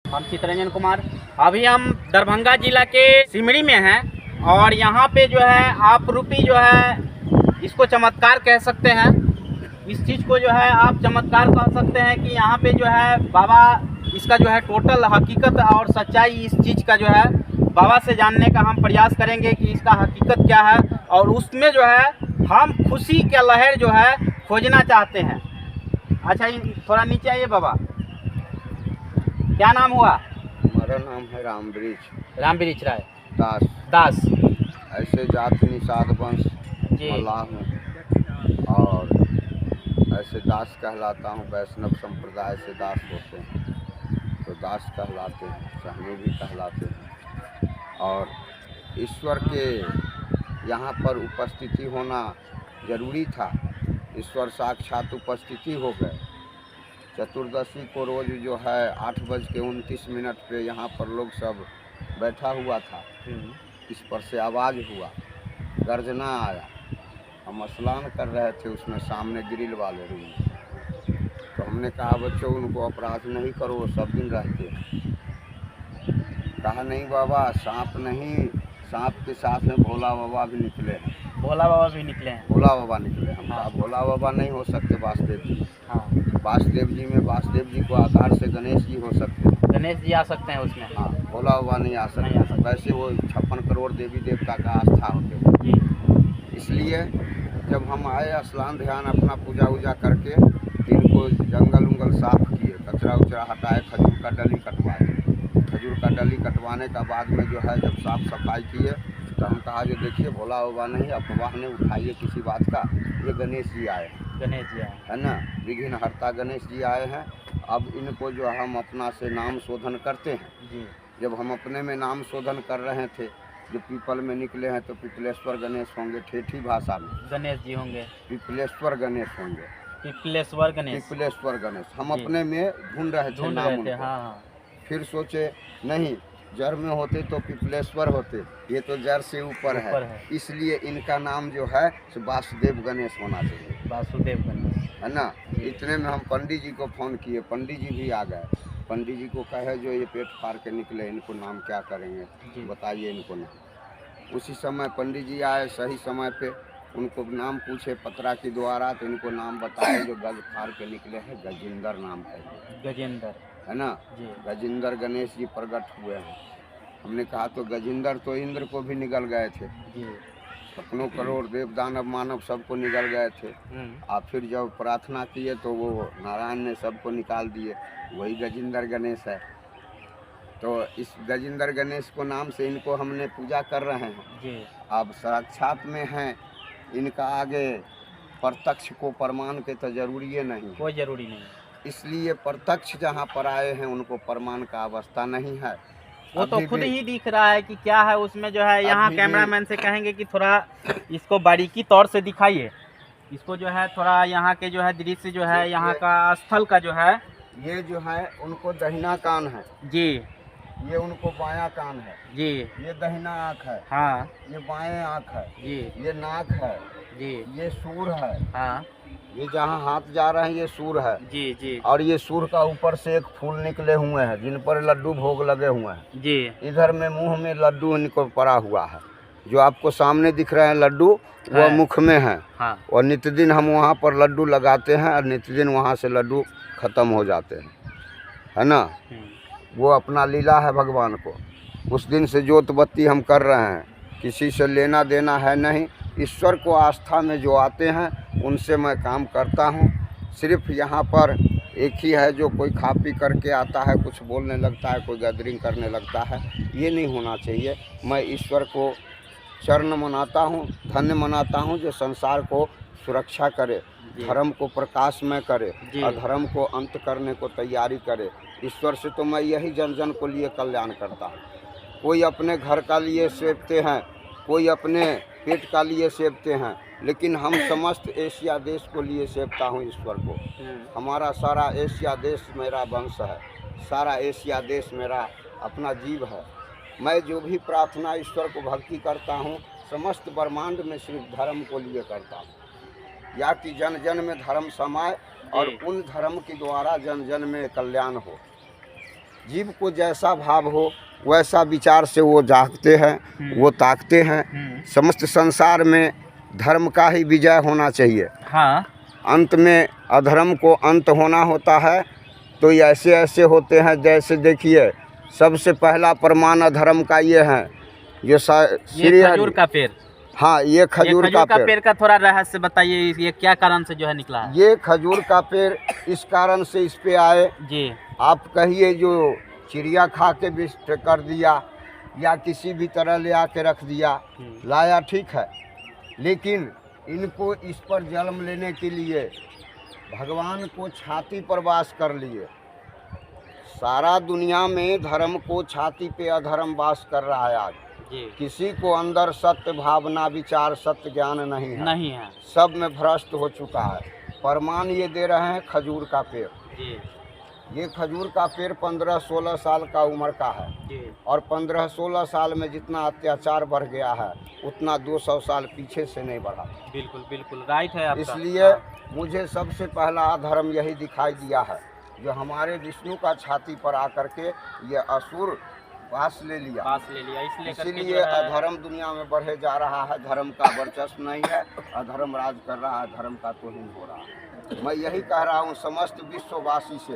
हम चितरंजन कुमार। अभी हम दरभंगा जिला के सिमरी में हैं और यहाँ पे जो है आप रूपी जो है इसको चमत्कार कह सकते हैं। इस चीज़ को जो है आप चमत्कार कह सकते हैं कि यहाँ पे जो है बाबा इसका जो है टोटल हकीकत और सच्चाई इस चीज़ का जो है बाबा से जानने का हम प्रयास करेंगे कि इसका हकीकत क्या है और उसमें जो है हम खुशी का लहर जो है खोजना चाहते हैं। अच्छा थोड़ा नीचे आइए बाबा, क्या नाम हुआ? हमारा नाम है रामवृक्ष राय दास। ऐसे जात निषाद वंश मल्लाह हूँ और ऐसे दास कहलाता हूँ। वैष्णव संप्रदाय से दास होते हैं तो दास कहलाते हैं, सहनी भी कहलाते हैं। और ईश्वर के यहाँ पर उपस्थिति होना जरूरी था। ईश्वर साक्षात उपस्थिति हो गए। चतुर्दशी को रोज जो है 8:29 पे यहाँ पर लोग सब बैठा हुआ था। इस पर से आवाज़ हुआ, गर्जना आया। हम स्नान कर रहे थे उसमें सामने ग्रिल वाले रूम में। तो हमने कहा बच्चों उनको अपराध नहीं करो, वो सब दिन रहते हैं। कहा नहीं बाबा, सांप नहीं, सांप के साथ में भोला बाबा भी निकले हैं। भोला बाबा भी निकले हैं? भोला बाबा निकले। हम कहा भोला बाबा नहीं हो सकते, वासुदेव जी। हाँ, वासुदेव जी को आकार से गणेश जी हो सकते हैं। गणेश जी आ सकते हैं उसमें। हाँ, भोला बाबा नहीं आ सकते। वैसे वो 56 करोड़ देवी देवता का आस्था होते हैं। इसलिए जब हम आए स्नान ध्यान अपना पूजा वूजा करके इनको जंगल उंगल साफ किए, कचरा उचरा हटाए, खजूर का डली कटवाए। खजूर का डली कटवाने का बाद में जो है जब साफ सफाई किए तो हम कहा जो देखिए भोला बाबा नहीं, अफवाह ने उठाइए किसी बात का, ये गणेश जी आए हैं। गणेश जी आए है ना, विघ्न हर्ता गणेश जी आए हैं। अब इनको जो हम अपना से नाम शोधन करते हैं जी। जब हम अपने में नाम शोधन कर रहे थे, जो पीपल में निकले हैं तो पिपलेश्वर गणेश होंगे, ठेठी भाषा में गणेश जी होंगे। पिपलेश्वर गणेश होंगे। पिपलेश्वर गणेश हम अपने में ढूंढ रहे थे नाम उनको। हाँ। फिर फिर सोचे नहीं, जड़ में होते तो पिपलेश्वर होते, ये तो जड़ से ऊपर है। इसलिए इनका नाम जो है वासुदेव गणेश होना चाहिए। वासुदेव गणेश, है ना। इतने में हम पंडित जी को फ़ोन किए, पंडित जी भी आ गए। पंडित जी को कहे जो ये पेट फाड़ के निकले, इनको नाम क्या करेंगे, बताइए इनको नाम। उसी समय पंडित जी आए सही समय पे, उनको नाम पूछे पत्रा के द्वारा तो इनको नाम बताए जो गज फाड़ के निकले हैं, गजेंद्र नाम है। गजेंद्र, है ना। गजेंद्र गणेश जी प्रकट हुए हैं। हमने कहा तो गजेंद्र तो इंद्र को भी निगल गए थे, 56 करोड़ देव दानव मानव सबको निगल गए थे। और फिर जब प्रार्थना किए तो वो नारायण ने सबको निकाल दिए, वही गजेंद्र गणेश है। तो इस गजेंद्र गणेश को नाम से इनको हमने पूजा कर रहे हैं। अब साक्षात में हैं, इनका आगे प्रत्यक्ष को प्रमाण के तो जरूरी है नहीं, कोई जरूरी नहीं। इसलिए प्रत्यक्ष जहाँ पर आए हैं उनको प्रमाण का अवस्था नहीं है। वो तो खुद ही दिख रहा है कि क्या है उसमें जो है। यहाँ कैमरामैन से कहेंगे कि थोड़ा इसको बारीकी तौर से दिखाइए, इसको जो है थोड़ा यहाँ के जो है दृश्य जो है यहाँ का स्थल का जो है। ये जो है उनको दहिना कान है जी, ये उनको बायां कान है जी, ये दहिना आँख है। हाँ, ये बाएं आँख है जी, ये नाक है जी, ये सूर है। हाँ, ये जहाँ हाथ जा रहे हैं ये सूर है। जी, जी। और ये सूर का ऊपर से एक फूल निकले हुए हैं जिन पर लड्डू भोग लगे हुए हैं। जी। इधर में मुंह में लड्डू इनको पड़ा हुआ है, जो आपको सामने दिख रहे हैं लड्डू वो मुख में है। हाँ। और नित्य दिन हम वहाँ पर लड्डू लगाते हैं और नित्य दिन वहाँ से लड्डू खत्म हो जाते हैं। है ना। वो अपना लीला है भगवान को। उस दिन से ज्योत बत्ती हम कर रहे हैं, किसी से लेना देना है नहीं। ईश्वर को आस्था में जो आते हैं उनसे मैं काम करता हूँ। सिर्फ यहाँ पर एक ही है जो कोई खा पी करके आता है, कुछ बोलने लगता है, कोई गैदरिंग करने लगता है, ये नहीं होना चाहिए। मैं ईश्वर को चरण मनाता हूँ, धन्य मनाता हूँ जो संसार को सुरक्षा करे, धर्म को प्रकाशमय करे और धर्म को अंत करने को तैयारी करे। ईश्वर से तो मैं यही जन जन को लिए कल्याण करता हूँ। कोई अपने घर का लिए सेवते हैं, कोई अपने पेट का लिए सेवते हैं, लेकिन हम समस्त एशिया देश को लिए सेवता हूँ ईश्वर को। हमारा सारा एशिया देश मेरा वंश है, सारा एशिया देश मेरा अपना जीव है। मैं जो भी प्रार्थना ईश्वर को भक्ति करता हूँ समस्त ब्रह्मांड में सिर्फ धर्म को लिए करता हूँ, या कि जन जन में धर्म समाए और उन धर्म के द्वारा जन जन में कल्याण हो। जीव को जैसा भाव हो वैसा विचार से वो जागते हैं, वो ताकते हैं। समस्त संसार में धर्म का ही विजय होना चाहिए। हाँ। अंत में अधर्म को अंत होना होता है। तो ये ऐसे ऐसे होते हैं, जैसे देखिए सबसे पहला प्रमाण अधर्म का ये है जो ये खजूर का पेड़। हाँ, ये खजूर का पेड़ का थोड़ा रहस्य बताइए, ये क्या कारण से जो है निकला है? ये खजूर का पेड़ इस कारण से इस पे आए जी। आप कहिए जो चिड़िया खा के विष्ट कर दिया या किसी भी तरह ले आके रख दिया, लाया ठीक है, लेकिन इनको इस पर जन्म लेने के लिए भगवान को छाती पर वास कर लिए। सारा दुनिया में धर्म को छाती पे अधर्म वास कर रहा है आज। किसी को अंदर सत्य भावना विचार सत्य ज्ञान नहीं है, सब में भ्रष्ट हो चुका है। प्रमाण ये दे रहे हैं खजूर का पेड़। ये खजूर का पेड़ 15-16 साल का उम्र का है और 15-16 साल में जितना अत्याचार बढ़ गया है उतना 200 साल पीछे से नहीं बढ़ा। बिल्कुल बिल्कुल राइट है आपका। इसलिए मुझे सबसे पहला अधर्म यही दिखाई दिया है जो हमारे विष्णु का छाती पर आकर के ये असुर पास ले लिया। इसीलिए अधर्म दुनिया में बढ़े जा रहा है। धर्म का वर्चस्व नहीं है, अधर्म राज कर रहा है, धर्म का तोहीन हो रहा है। मैं यही कह रहा हूँ समस्त विश्ववासी से,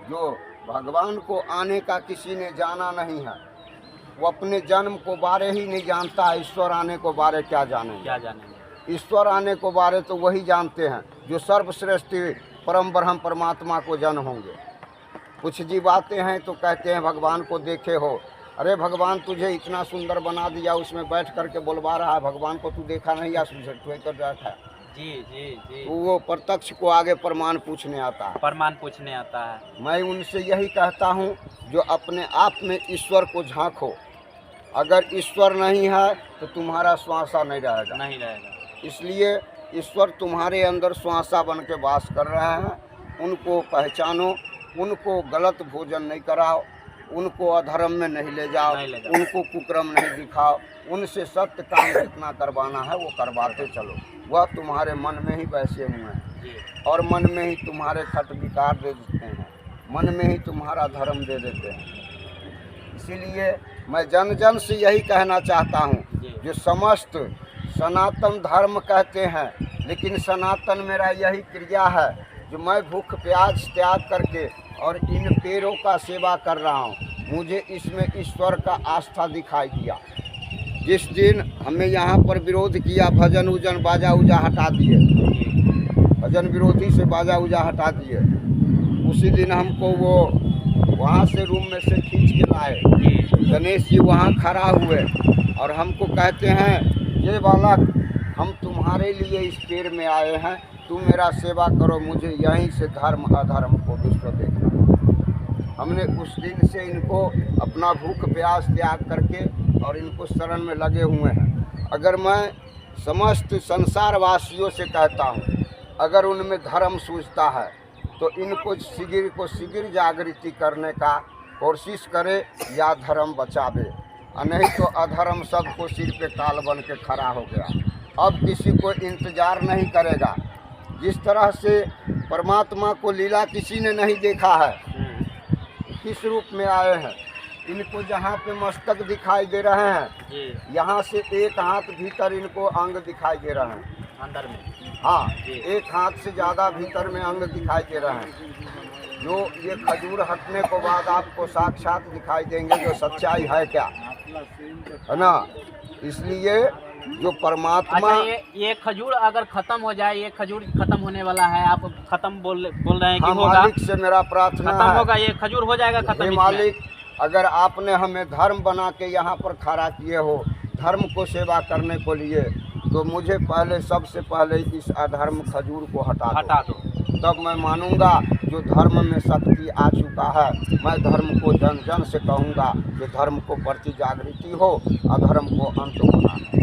जो भगवान को आने का किसी ने जाना नहीं है वो अपने जन्म को बारे ही नहीं जानता है। ईश्वर आने को बारे क्या जानेंगे? ईश्वर आने को बारे तो वही जानते हैं जो सर्वश्रेष्ठ परम ब्रह्म परमात्मा को जन्म होंगे। कुछ जीव आते हैं तो कहते हैं भगवान को देखे हो। अरे भगवान तुझे इतना सुंदर बना दिया, उसमें बैठ करके बोलवा रहा है भगवान को तू देखा नहीं या तो बैठा। जी। तो वो प्रत्यक्ष को आगे प्रमाण पूछने आता है। मैं उनसे यही कहता हूँ जो अपने आप में ईश्वर को झांको। अगर ईश्वर नहीं है तो तुम्हारा श्वासा नहीं रहेगा। इसलिए ईश्वर तुम्हारे अंदर श्वासा बन के वास कर रहे हैं। उनको पहचानो, उनको गलत भोजन नहीं कराओ, उनको अधर्म में नहीं ले जाओ, उनको कुकर्म नहीं दिखाओ। उनसे सत्य काम जितना करवाना है वो करवाते चलो। वह तुम्हारे मन में ही बैसे हुए हैं और मन में ही तुम्हारे खट विकार दे देते हैं, मन में ही तुम्हारा धर्म दे देते हैं। इसीलिए मैं जन जन से यही कहना चाहता हूँ जो समस्त सनातन धर्म कहते हैं, लेकिन सनातन मेरा यही क्रिया है जो मैं भूख प्यास त्याग करके और इन पेड़ों का सेवा कर रहा हूँ। मुझे इसमें ईश्वर का आस्था दिखाई दिया। जिस दिन हमें यहाँ पर विरोध किया, भजन उजन बाजा उजा हटा दिए, भजन विरोधी से बाजा उजा हटा दिए, उसी दिन हमको वो वहाँ से रूम में से खींच के लाए। गणेश जी वहाँ खड़ा हुए और हमको कहते हैं ये बालक हम तुम्हारे लिए इस पेड़ में आए हैं, तुम मेरा सेवा करो, मुझे यहीं से धर्म अधर्म को विश्व देखना। हमने उस दिन से इनको अपना भूख प्यास त्याग करके और इनको शरण में लगे हुए हैं। अगर मैं समस्त संसार वासियों से कहता हूँ अगर उनमें धर्म सूझता है तो इनको शीघ्र जागृति करने का कोशिश करे या धर्म बचावे, नहीं तो अधर्म सबको सिर पे ताल बन के खड़ा हो गया। अब किसी को इंतजार नहीं करेगा। जिस तरह से परमात्मा को लीला किसी ने नहीं देखा है, किस रूप में आए हैं। इनको जहाँ पे मस्तक दिखाई दे रहे हैं, यहाँ से एक हाथ भीतर इनको अंग दिखाई दे रहे हैं अंदर में। हाँ, एक हाथ से ज़्यादा भीतर में अंग दिखाई दे रहे हैं, जो ये खजूर हटने को बाद आपको साक्षात दिखाई देंगे जो सच्चाई है क्या, है ना। इसलिए जो परमात्मा ये खजूर अगर खत्म हो जाए, ये खजूर खत्म होने वाला है, आप खत्म बोल रहे हैं कि होगा। मालिक से मेरा प्रार्थना खत्म होगा, ये खजूर हो जाएगा खत्म। मालिक अगर आपने हमें धर्म बना के यहाँ पर खड़ा किए हो, धर्म को सेवा करने को लिए, तो मुझे पहले सबसे पहले इस अधर्म खजूर को हटा दो। तब मैं मानूंगा जो धर्म में शक्ति आ चुका है। मैं धर्म को जन जन से कहूँगा कि धर्म को प्रति जागृति हो, अधर्म को अंत होना है।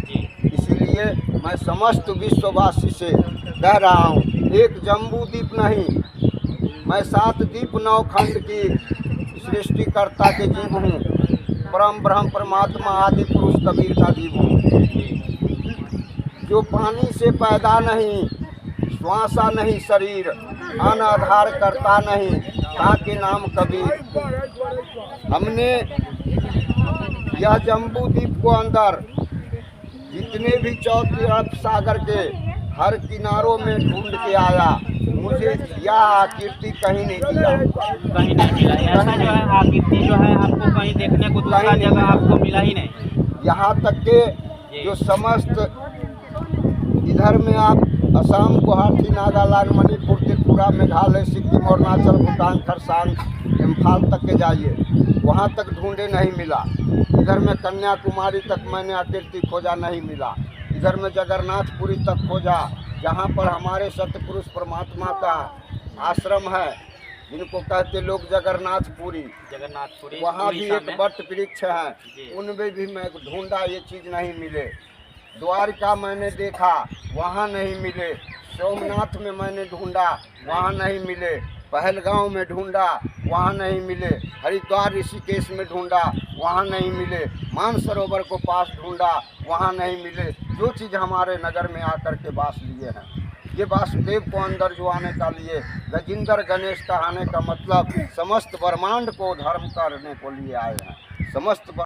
इसीलिए मैं समस्त विश्ववासी से कह रहा हूँ, एक जम्बू द्वीप नहीं, मैं 7 द्वीप 9 खंड की सृष्टिकर्ता के जीव हूँ। परम ब्रह्म परमात्मा आदि पुरुष कबीर का जीव हूँ, जो पानी से पैदा नहीं, श्वासा नहीं शरीर, अन्न आधार करता नहीं, था के नाम कबीर। हमने यह जम्बू द्वीप को अंदर जितने भी चौथी अरब सागर के हर किनारों में ढूंढ के आया, मुझे यह आकृति कहीं नहीं मिला। कहीं नहीं मिला। ऐसा जो है आकृति जो है आपको कहीं देखने को दूसरा जगह आपको मिला ही नहीं। यहाँ तक के जो समस्त इधर में आप असम, गुवाहाटी, नागालैंड, मणिपुर, त्रिपुरा, मेघालय, सिक्किम, अरुणाचल, भूटान, खरसांग, इम्फाल तक के जाइए, वहाँ तक ढूंढे नहीं मिला। इधर में कन्याकुमारी तक मैंने आकृति खोजा, नहीं मिला। इधर में जगन्नाथपुरी तक खोजा, जहाँ पर हमारे सतपुरुष परमात्मा का आश्रम है, जिनको कहते लोग जगन्नाथपुरी। वहाँ भी एक वट वृक्ष है, उनमें भी मैं ढूंढा, ये चीज़ नहीं मिले। द्वारिका मैंने देखा, वहाँ नहीं मिले। सोमनाथ में मैंने ढूंढा, वहाँ नहीं मिले। पहलगांव में ढूंढा, वहाँ नहीं मिले। हरिद्वार ऋषिकेश में ढूंढा, वहाँ नहीं मिले। मानसरोवर को पास ढूंढा, वहाँ नहीं मिले। जो चीज़ हमारे नगर में आकर के बास लिए हैं, ये वासुदेव को अंदर जो आने का लिए, गजेंद्र गणेश का आने का मतलब समस्त ब्रह्मांड को धर्म करने को लिए आए हैं। समस्त